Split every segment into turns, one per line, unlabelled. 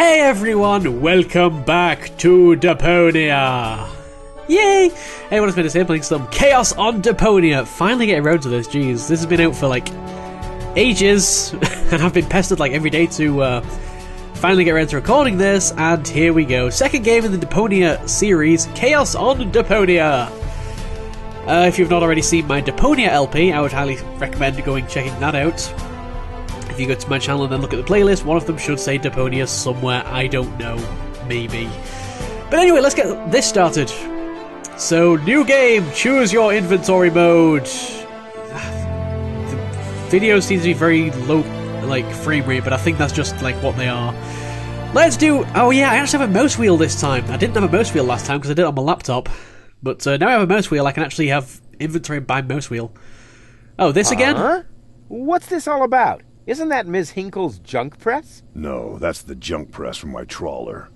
Hey everyone, welcome back to Deponia! Yay! Everyone's been disabling some chaos on Deponia. Finally getting around to this, jeez. This has been out for like ages, and I've been pestered like every day to finally get around to recording this, and here we go. Second game in the Deponia series, Chaos on Deponia! If you've not already seen my Deponia LP, I would highly recommend going checking that out. If you go to my channel and then look at the playlist, one of them should say Deponia somewhere, I don't know, maybe. But anyway, let's get this started. So, new game, choose your inventory mode. The video seems to be very low, like, frame rate, but I think that's just, like, what they are. Let's do... Oh yeah, I actually have a mouse wheel this time. I didn't have a mouse wheel last time because I did it on my laptop. But now I have a mouse wheel, I can actually have inventory by mouse wheel. Oh, this again?
What's this all about? Isn't that Ms. Hinkle's junk press?
No, that's the junk press from my trawler.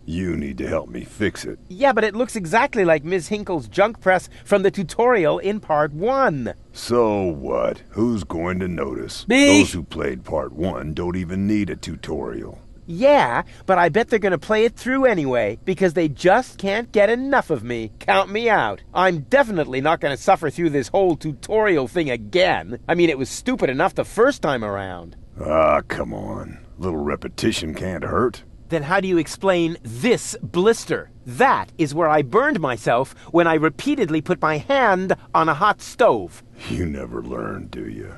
You need to help me fix it.
Yeah, but it looks exactly like Ms. Hinkle's junk press from the tutorial in Part 1.
So what? Who's going to notice?
Me?
Those who played Part 1 don't even need a tutorial.
Yeah, but I bet they're gonna play it through anyway, because they just can't get enough of me. Count me out. I'm definitely not gonna suffer through this whole tutorial thing again. I mean, it was stupid enough the first time around.
Ah, come on. A little repetition can't hurt.
Then how do you explain this blister? That is where I burned myself when I repeatedly put my hand on a hot stove.
You never learn, do you?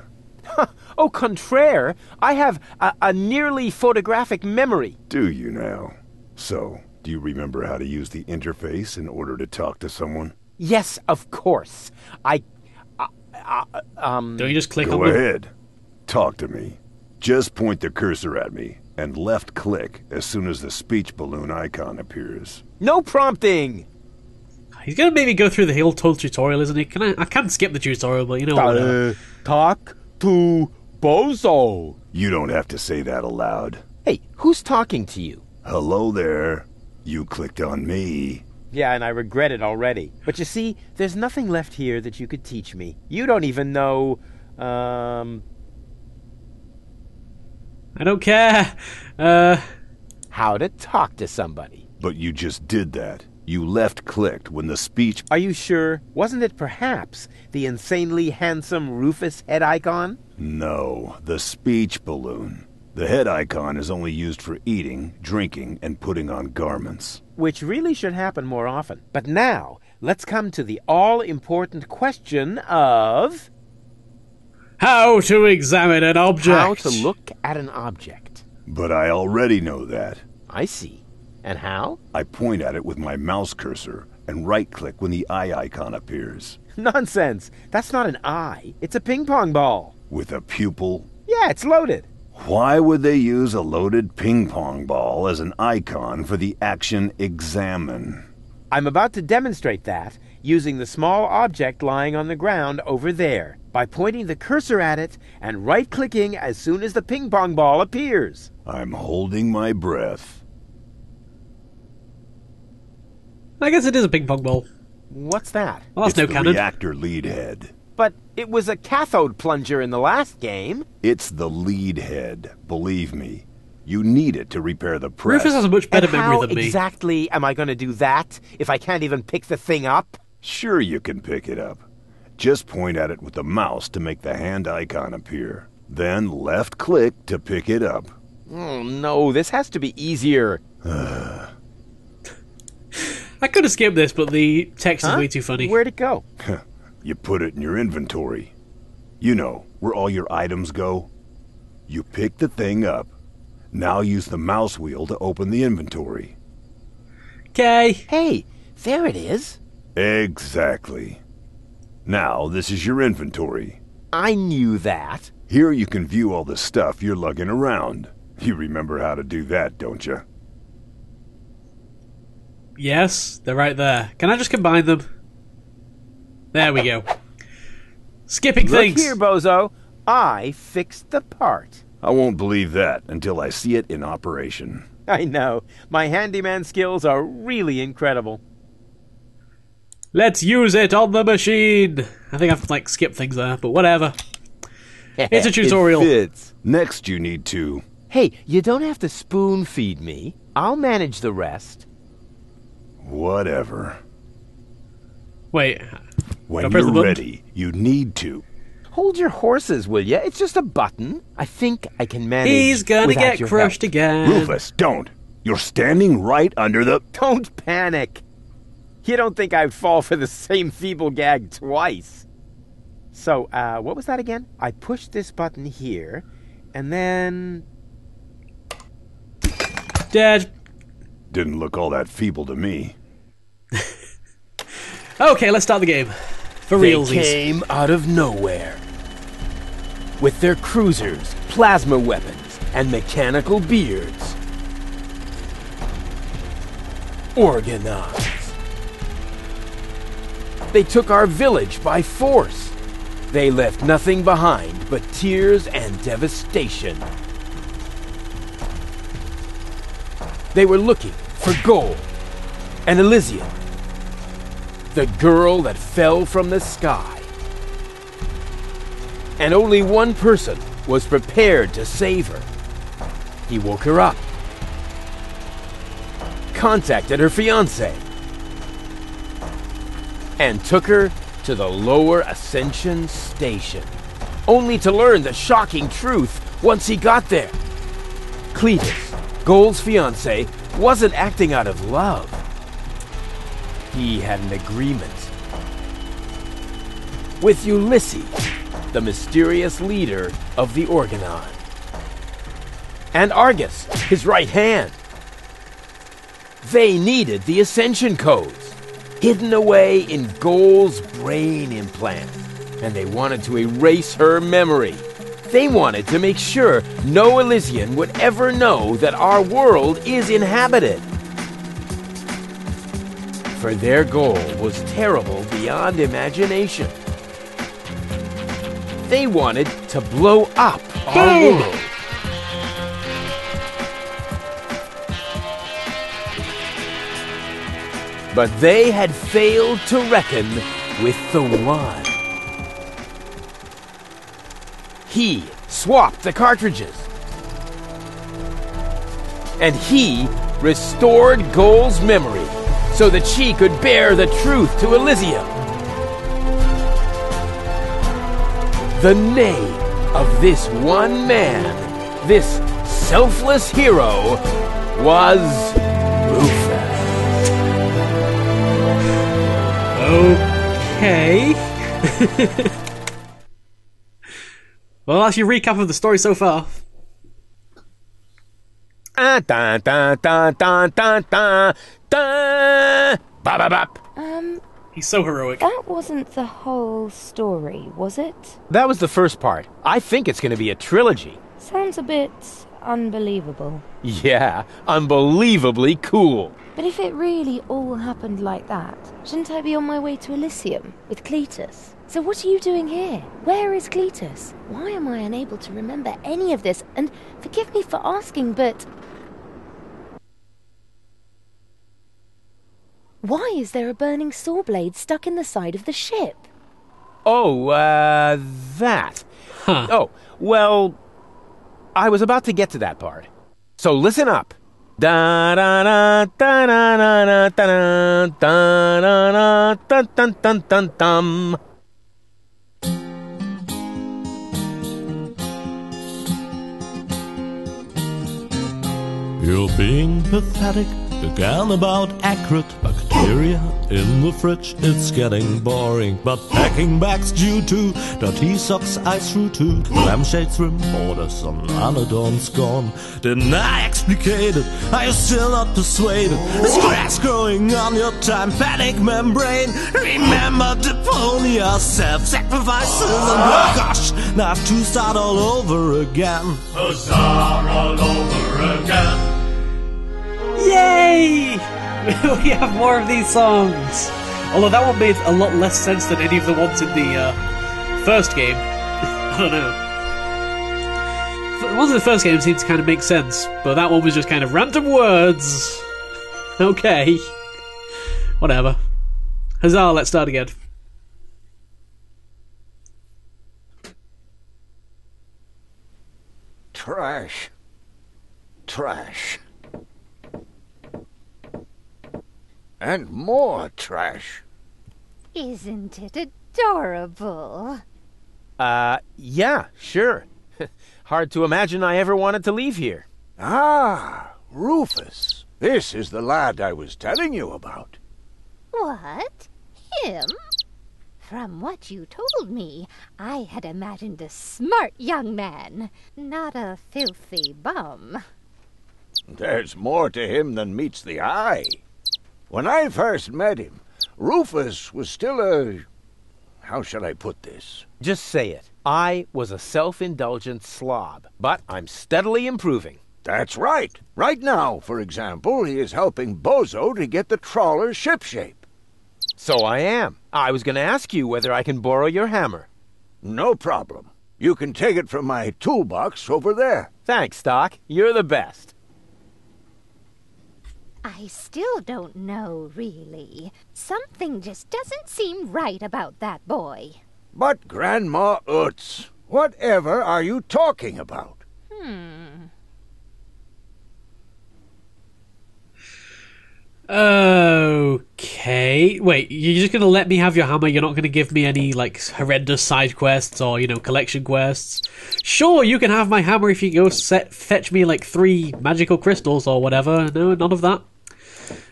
Au contraire, I have a nearly photographic memory.
Do you now? So, do you remember how to use the interface in order to talk to someone?
Yes, of course.
Don't you just click on
Go
them?
ahead. Talk to me. Just point the cursor at me and left click as soon as the speech balloon icon appears.
No prompting!
He's gonna make me go through the whole tutorial, isn't he? I can't skip the tutorial, but you know what?
Talk to Bozo.
You don't have to say that aloud.
Hey, who's talking to you?
Hello there. You clicked on me.
Yeah, and I regret it already. But you see, there's nothing left here that you could teach me. You don't even know,
I don't care.
how to talk to somebody.
But you just did that. You left clicked when the speech...
Are you sure? Wasn't it perhaps the insanely handsome Rufus head icon?
No, the speech balloon. The head icon is only used for eating, drinking, and putting on garments.
Which really should happen more often. But now, let's come to the all-important question of...
How to examine an object.
How to look at an object.
But I already know that.
I see. And how?
I point at it with my mouse cursor and right-click when the eye icon appears.
Nonsense. That's not an eye. It's a ping-pong ball.
With a pupil?
Yeah, it's loaded.
Why would they use a loaded ping-pong ball as an icon for the action examine?
I'm about to demonstrate that using the small object lying on the ground over there by pointing the cursor at it and right-clicking as soon as the ping-pong ball appears.
I'm holding my breath.
I guess it is a ping pong ball.
What's that?
Well, that's
It's
no
the
cannon.
reactor lead head.
But it was a cathode plunger in the last game.
It's the lead head, believe me. You need it to repair the press.
Rufus has a much better
And
memory
how
than me.
exactly am I going to do that if I can't even pick the thing up?
Sure you can pick it up. Just point at it with the mouse to make the hand icon appear. Then left click to pick it up.
Oh no, this has to be easier.
I could have skipped this, but the text is way too funny.
Where'd it go?
You put it in your inventory. You know, where all your items go. You pick the thing up. Now use the mouse wheel to open the inventory.
Okay.
Hey, there it is.
Exactly. Now, this is your inventory.
I knew that.
Here you can view all the stuff you're lugging around. You remember how to do that, don't you?
Yes, they're right there. Can I just combine them? There we go. Skipping
Look
things.
here, Bozo. I fixed the part.
I won't believe that until I see it in operation.
I know. My handyman skills are really incredible.
Let's use it on the machine. I think I've like skipped things there, but whatever. It's a tutorial.
It fits.
Next you need to
Hey, you don't have to spoon feed me. I'll manage the rest.
Whatever.
Wait.
When
press the
you're
button?
ready, you need to.
Hold your horses, will ya? It's just a button. I think I can manage.
He's gonna
without
get
your
crushed
help.
again.
Rufus, don't. You're standing right under the...
Don't panic. You don't think I'd fall for the same feeble gag twice. So, what was that again? I pushed this button here, and then...
Dead.
Didn't look all that feeble to me.
Okay, let's start the game. For
They
realsies.
came out of nowhere. With their cruisers, plasma weapons, and mechanical beards. Organized. They took our village by force. They left nothing behind but tears and devastation. They were looking for gold and Elysium, the girl that fell from the sky. And only one person was prepared to save her. He woke her up, contacted her fiancé, and took her to the lower Ascension station, only to learn the shocking truth once he got there. Cletus, Gold's fiancé, wasn't acting out of love. He had an agreement with Ulysses, the mysterious leader of the Organon, and Argus, his right hand. They needed the Ascension codes, hidden away in Gold's brain implant, and they wanted to erase her memory. They wanted to make sure no Elysian would ever know that our world is inhabited. For their goal was terrible beyond imagination. They wanted to blow up our
Boom!
world. But they had failed to reckon with the One. He swapped the cartridges. And he restored Gold's memory so that she could bear the truth to Elysium. The name of this one man, this selfless hero, was Rufus.
Okay. Well, that's your recap of the story so far.
Dun, dun, dun, dun, dun, dun, dun. Bop, bop, bop.
He's so heroic.
That wasn't the whole story, was it?
That was the first part. I think it's going to be a trilogy.
Sounds a bit unbelievable.
Yeah, unbelievably cool.
But if it really all happened like that, shouldn't I be on my way to Elysium with Cletus? So what are you doing here? Where is Cletus? Why am I unable to remember any of this? And forgive me for asking, but... why is there a burning saw blade stuck in the side of the ship?
Oh, that.
Huh.
Oh, well, I was about to get to that part. So listen up. Da da da da da da da da da da dun dun dun dun.
You're being pathetic again about accurate bacteria in the fridge. It's getting boring, but packing bags due to dirty socks ice through to lampshades rim borders on Anadon's gone. Didn't I explicate it? Are you still not persuaded? There's grass growing on your tympanic membrane. Remember Deponia, self-sacrifices, and oh gosh, now I have to start all over again.
Start all over again.
Yay! We have more of these songs. Although that one made a lot less sense than any of the ones in the first game. I don't know. The ones in the first game seemed to kind of make sense, but that one was just kind of random words. Okay. Whatever. Huzzah, let's start again.
Trash. trash. And more trash.
Isn't it adorable?
Yeah, sure. Hard to imagine I ever wanted to leave here.
Ah, Rufus. This is the lad I was telling you about.
What? Him? From what you told me, I had imagined a smart young man, not a filthy bum.
There's more to him than meets the eye. When I first met him, Rufus was still a... How shall I put this?
Just say it. I was a self-indulgent slob, but I'm steadily improving.
That's right. Right now, for example, he is helping Bozo to get the trawler shipshape.
So I am. I was going to ask you whether I can borrow your hammer.
No problem. You can take it from my toolbox over there.
Thanks, Doc. You're the best.
I still don't know, really. Something just doesn't seem right about that boy.
But Grandma Utz, whatever are you talking about?
Okay. Wait, you're just gonna let me have your hammer? You're not gonna give me any, like, horrendous side quests or, collection quests? Sure, you can have my hammer if you go fetch me, like, 3 magical crystals or whatever. No, none of that.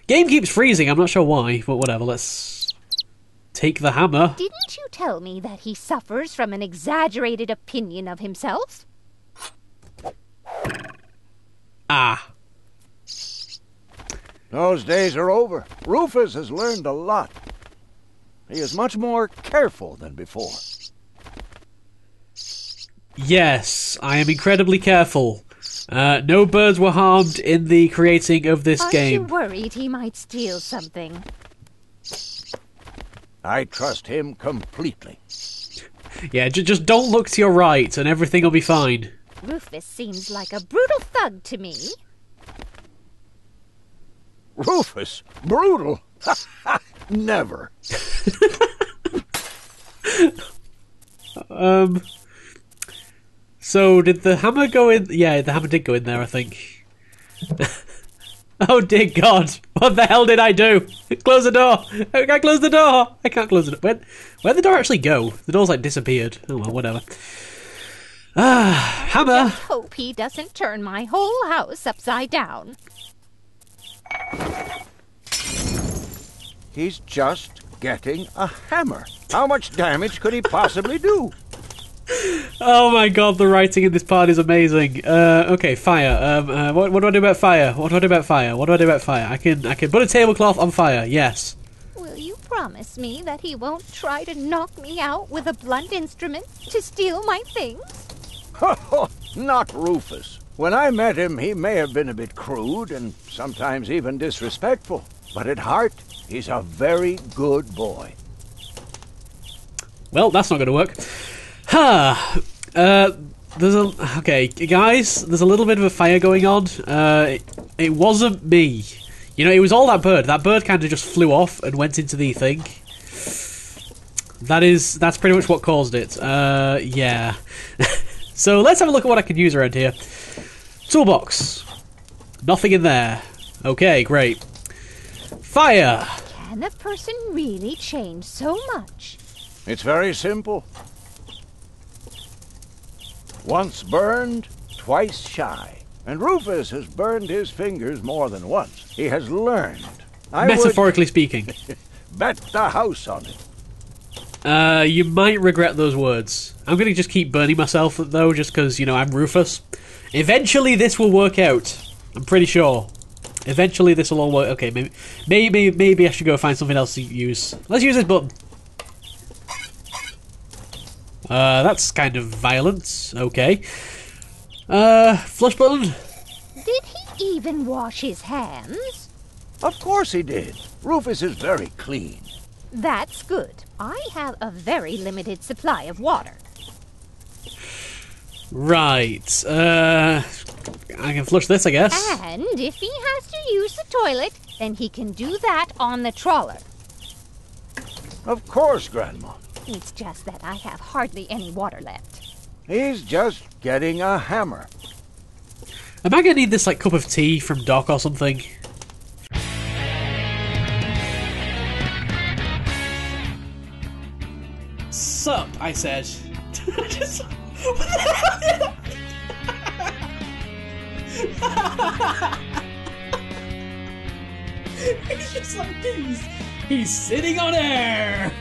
Game keeps freezing, I'm not sure why, but whatever, let's take the hammer.
Didn't you tell me that he suffers from an exaggerated opinion of himself?
Ah.
Those days are over. Rufus has learned a lot. He is much more careful than before.
Yes, I am incredibly careful. No birds were harmed in the creating of this game.
Aren't you worried he might steal something?
I trust him completely.
Yeah, just don't look to your right and everything will be fine.
Rufus seems like a brutal thug to me.
Rufus? Brutal? Never.
So, did the hammer go in? Yeah, the hammer did go in there, I think. Oh, dear God. What the hell did I do? Close the door. I can't close the door. I can't close the door. Where'd the door actually go? The door's, like, disappeared. Oh, well, whatever. Hammer.
I just hope he doesn't turn my whole house upside down.
He's just getting a hammer. How much damage could he possibly do?
Oh my God, the writing in this part is amazing. Okay, fire. What do I do about fire? What do I do about fire? What do I do about fire? I can put a tablecloth on fire. Yes.
Will you promise me that he won't try to knock me out with a blunt instrument to steal my things?
Not Rufus. When I met him, he may have been a bit crude and sometimes even disrespectful. But at heart, he's a very good boy.
Well, that's not going to work. Okay, guys, there's a little bit of a fire going on. It wasn't me. It was all that bird. That bird kind of just flew off and went into the thing. That's pretty much what caused it. Yeah. So let's have a look at what I can use around here. Toolbox. Nothing in there. Okay, great. Fire.
Can a person really change so much?
It's very simple. Once burned, twice shy. And Rufus has burned his fingers more than once. He has learned.
Metaphorically speaking.
Bet the house on it.
You might regret those words. I'm going to just keep burning myself, though, just because, I'm Rufus. Eventually this will work out. I'm pretty sure. Eventually this will all work. Okay, maybe I should go find something else to use. Let's use this button. That's kind of violent. Okay. Flush button.
Did he even wash his hands?
Of course he did. Rufus is very clean.
That's good. I have a very limited supply of water.
Right. I can flush this, I guess.
And if he has to use the toilet, then he can do that on the trawler.
Of course, Grandma.
It's just that I have hardly any water left.
He's just getting a hammer.
Am I gonna need this like cup of tea from Doc or something? Sup, I said. Just... He's just like, he's sitting on air!